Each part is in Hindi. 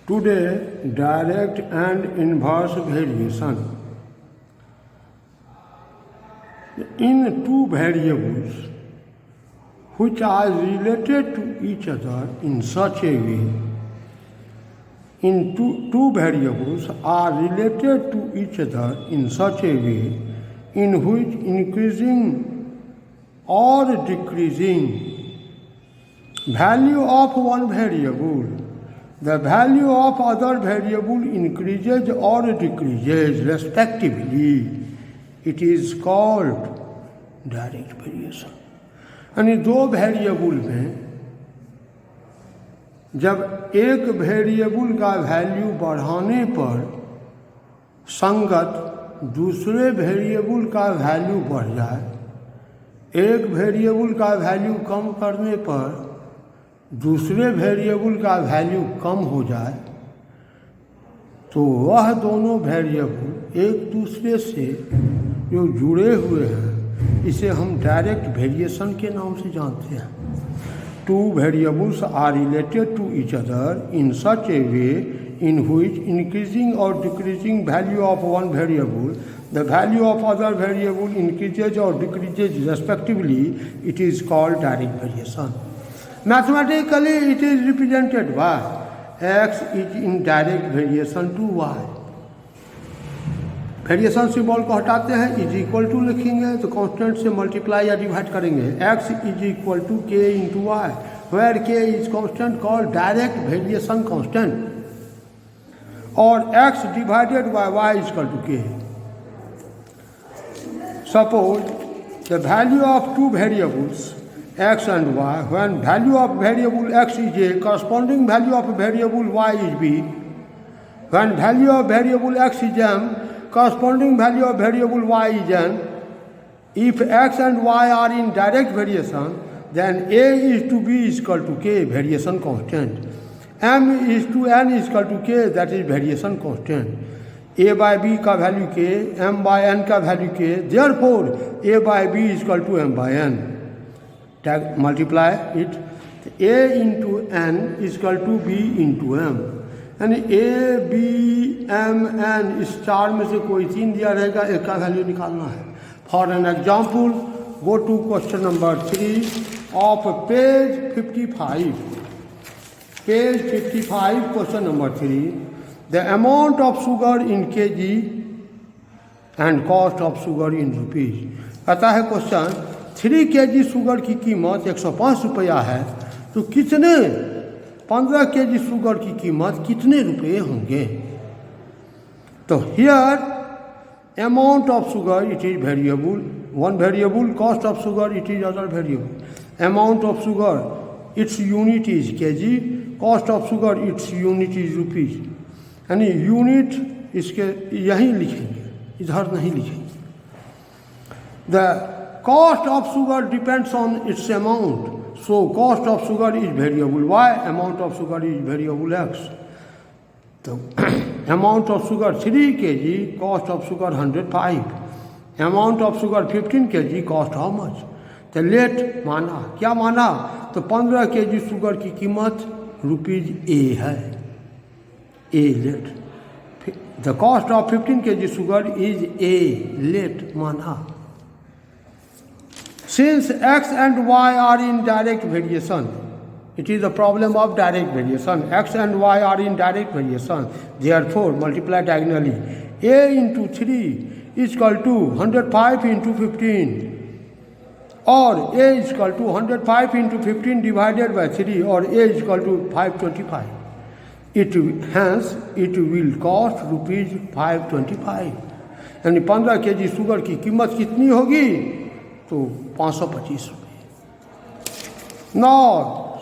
Today, direct and inverse variation in two variables which are related to each other in such a way. In two variables are related to each other in such a way in which increasing or decreasing value of one variable, the value of other variable increases or decreases respectively. It is called direct variation. यानी दो वेरिएबल में जब एक वेरिएबल का वैल्यू बढ़ाने पर संगत दूसरे वेरिएबल का वैल्यू बढ़ जाए, एक वेरिएबल का वैल्यू कम करने पर दूसरे वेरिएबल का वैल्यू कम हो जाए, तो वह दोनों वेरिएबल एक दूसरे से जो जुड़े हुए हैं इसे हम डायरेक्ट वेरिएशन के नाम से जानते हैं. Two variables are related to each other in such a way in which increasing or decreasing value of one variable, the value of other variable increases or decreases respectively. It is called direct variation. Mathematically, it is represented by x is in direct variation to y. Variation symbol को हटाते हैं, इज इक्वल टू लिखेंगे तो कांस्टेंट से मल्टीप्लाई या डिवाइड करेंगे. x is equal to k into Y, where k is constant called direct variation constant, और x divided by y is equal to k. Suppose the value of two variables x and y, when value of variable x is a, corresponding value of variable y is b. When value of variable x is m, corresponding value of variable y is n. If x and y are in direct variation, then a is to b is equal to k, variation constant. m is to n is equal to k, that is variation constant. a by b का value k, m by n का value k, therefore a by b is equal to m by n. Multiply it, a into n is equal to b into m. यानी ए बी एम एन इस चार में से कोई तीन दिया रहेगा, एक का वैल्यू निकालना है. For an example, go to question number 3 of page 55. Page 55, question number 3. The amount of sugar in kg and cost of sugar in rupees. कहता है क्वेश्चन, 3 kg शुगर की कीमत 105 रुपया है, तो कितने 15 kg शुगर की कीमत कितने रुपये होंगे. तो here amount of sugar it is variable, one variable. Cost of sugar it is other variable. Amount of sugar its unit is kg, cost of sugar its unit is rupees. यानी यूनिट इसके यहीं लिखेंगे, इधर नहीं लिखेंगे. The cost of sugar depends on its amount. So cost of sugar is variable y, amount of sugar is variable x. So amount of sugar 3 kg, cost of sugar 105. Amount of sugar 15 kg, cost how much? तो लेट माना, क्या माना? तो 15 kg शुगर की कीमत रुपीज a है, a let. The cost of 15 kg sugar is a let माना. Since x and y are in direct variation, it is a problem of direct variation. X and y are in direct variation. Therefore, multiply diagonally. A into 3 is equal to 105 into 15. Or A is equal to 105 into 15 divided by 3. Or A is equal to 525. Hence, it will cost rupees 525. यानी 15 kg शुगर की कीमत कितनी होगी? तो 525 रुपये. Now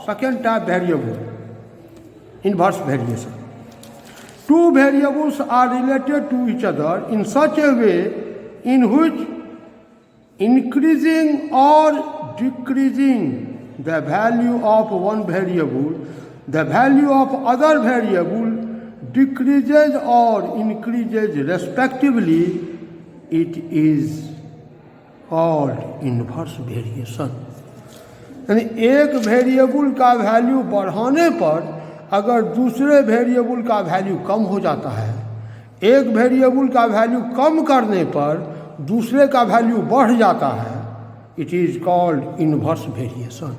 second type variable, inverse variation. Two variables are related to each other in such a way in which increasing or decreasing the value of one variable, the value of other variable decreases or increases respectively. It is called inverse variation. यानी एक वेरिएबल का वैल्यू बढ़ाने पर अगर दूसरे वेरिएबल का वैल्यू कम हो जाता है, एक वेरिएबल का वैल्यू कम करने पर दूसरे का वैल्यू बढ़ जाता है, it is called inverse variation.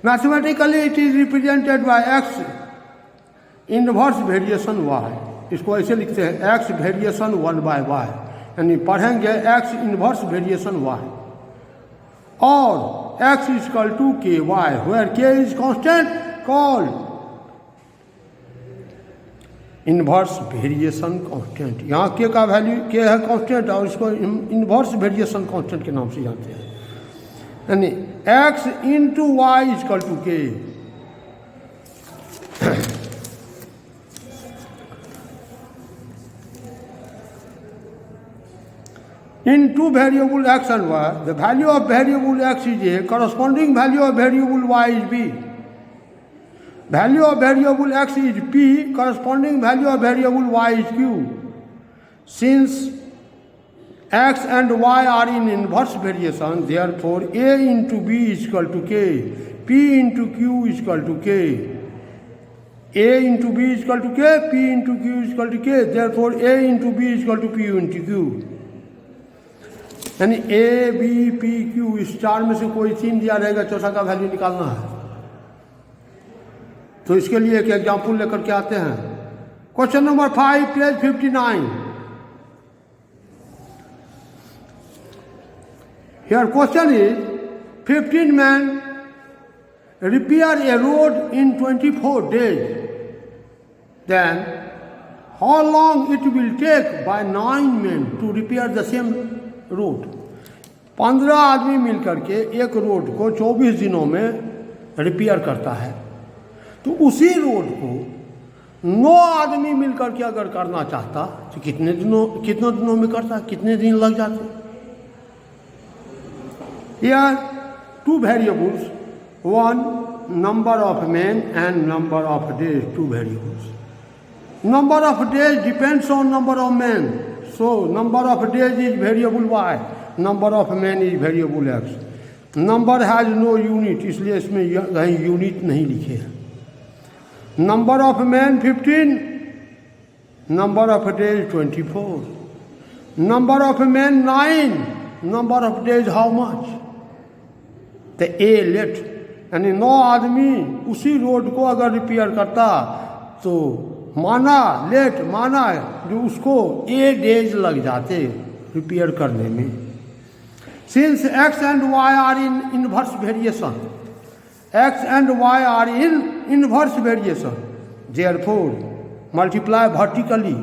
Mathematically it is represented by X inverse variation Y. इसको ऐसे लिखते हैं एक्स वेरिएशन 1/y, यानी पढ़ेंगे एक्स इनवर्स वेरिएशन वाई, और X is equal to K Y, where K is constant, called inverse variation constant. यहाँ के का वैल्यू के है कांस्टेंट, और इसको इनवर्स वेरिएशन कांस्टेंट के नाम से जानते हैं। यानी X into Y is equal to K. In two variable x and y, the value of variable x is a, corresponding value of variable y is b. Value of variable x is p, corresponding value of variable y is q. Since x and y are in inverse variation, therefore a into b is equal to k, p into q is equal to k. A into b is equal to k, p into q is equal to k, therefore a into b is equal to p into q. यानी ए बी पी क्यू, इस चार में से कोई तीन दिया रहेगा, चौथा का वैल्यू निकालना है। तो इसके लिए एक एग्जाम्पल लेकर के आते हैं। Question number 5, page 59। Here question is 15 men repair a road in 24 days, then how long it will take by 9 men to repair the same road. 15 आदमी मिलकर के एक रोड को 24 दिनों में रिपेयर करता है, तो उसी रोड को 9 आदमी मिलकर के अगर करना चाहता तो कितने दिनों में करता, कितने दिन लग जाते। Here two variables, one number of men and number of days, two variables. Number of days depends on number of men. So number of days is variable y, number of men is variable x. Number has no unit, इसलिए इसमें कहीं यूनिट नहीं लिखे हैं। Number of men 15, number of days 24, number of men 9, number of days how much? तो ए लेट, यानी 9 आदमी उसी रोड को अगर रिपेयर करता तो माना लेट, माना जो उसको 8 डेज लग जाते रिपेयर करने में। Since x and y are in inverse variation, x and y are in inverse variation, therefore multiply vertically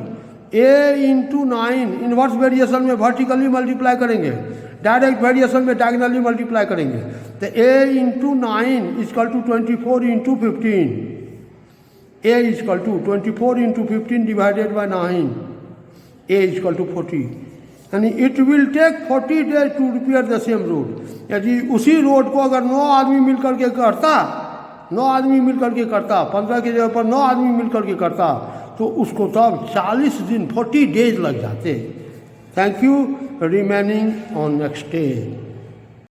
a into 9, inverse variation में वर्टिकली मल्टीप्लाई करेंगे, डायरेक्ट वेरिएशन में डायगनली मल्टीप्लाई करेंगे। तो a into 9 equal to 24 into 15, A is equal to 24 into 15 divided by 9, A is equal to 40, यानी it will take 40 days to repair the same road। यदि उसी रोड को अगर 9 आदमी मिलकर के करता, 9 आदमी मिलकर के करता, 15 की जगह पर 9 आदमी मिलकर के करता, तो उसको तब 40 दिन 40 डेज लग जाते। Thank you, remaining on next day.